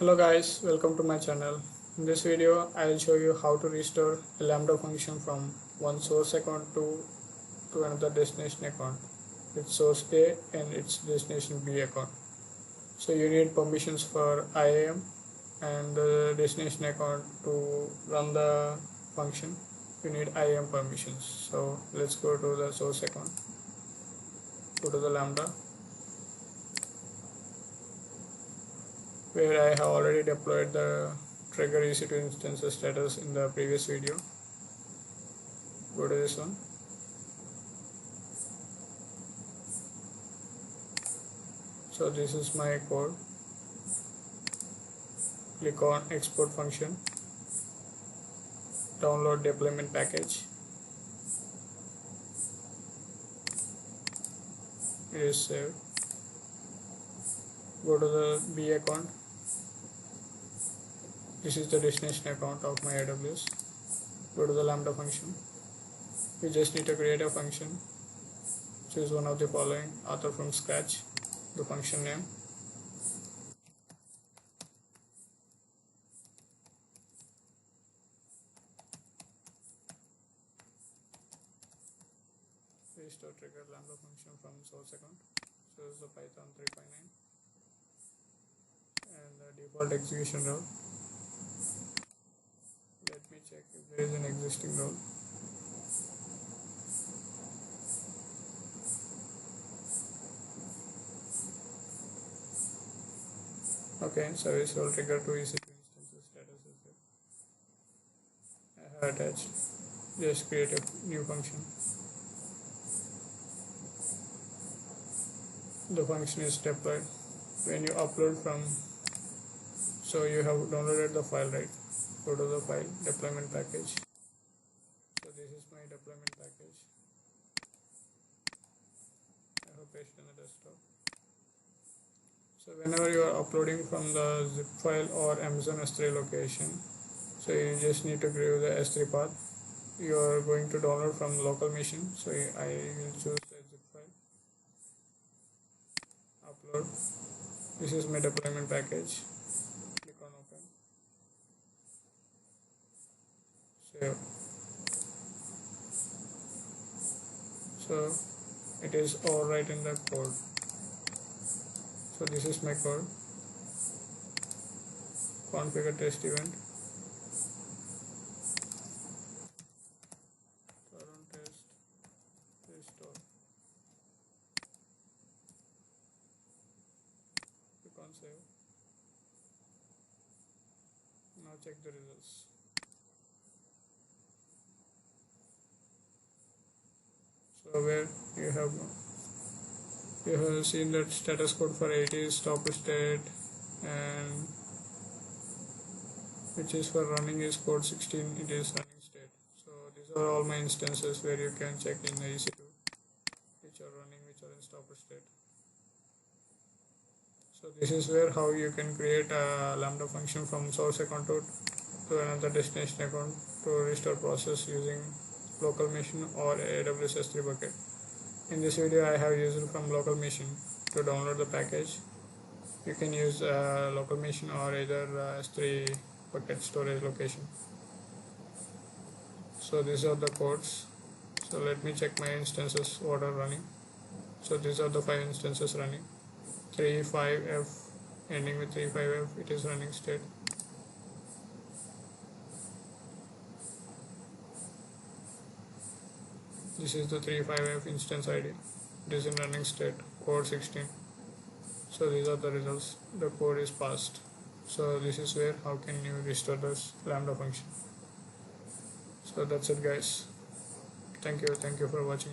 Hello guys, welcome to my channel. In this video, I will show you how to restore a lambda function from one source account to another destination account with source A and its destination B account. So you need permissions for IAM and the destination account to run the function. You need IAM permissions. So let's go to the source account, go to the lambda, where I have already deployed the trigger EC2 instances status in the previous video. Go to this one. So this is my code. Click on export function, download deployment package. It is saved. Go to the B account. This is the destination account of my AWS. Go to the lambda function. We just need to create a function. Choose one of the following, author from scratch, the function name. Restore trigger lambda function from source account. Choose the Python 3.9 and the default execution role. Let me check if there is an existing role. Okay, service role trigger to EC2 instances status is there. I have attached. Just create a new function. The function is deployed. When you upload from, so you have downloaded the file, right? Go to the file, deployment package. So this is my deployment package. I have pasted in the desktop. So whenever you are uploading from the zip file or Amazon S3 location, so you just need to give the S3 path. You are going to download from local machine. So I will choose the zip file. Upload. This is my deployment package. Click on open. Save. So it is all right in the code. So this is my code. Configure test event. Run test. Restore. Click on save. Now check the results. So where you have seen that status code for 8 is stop state, and which is for running is code 16, it is running state. So these are all my instances where you can check in the EC2 which are running, which are in stop state. So this is where how you can create a lambda function from source account to another destination account to restore process using local machine or AWS S3 bucket. In this video I have used from local machine to download the package. You can use local machine or either S3 bucket storage location. So these are the codes. So let me check my instances what are running. So these are the 5 instances running. 35F ending with 35F, it is running state. This is the 35F instance ID. It is in running state, code 16. So these are the results. The code is passed. So this is where how can you restore this lambda function. So that's it guys. Thank you for watching.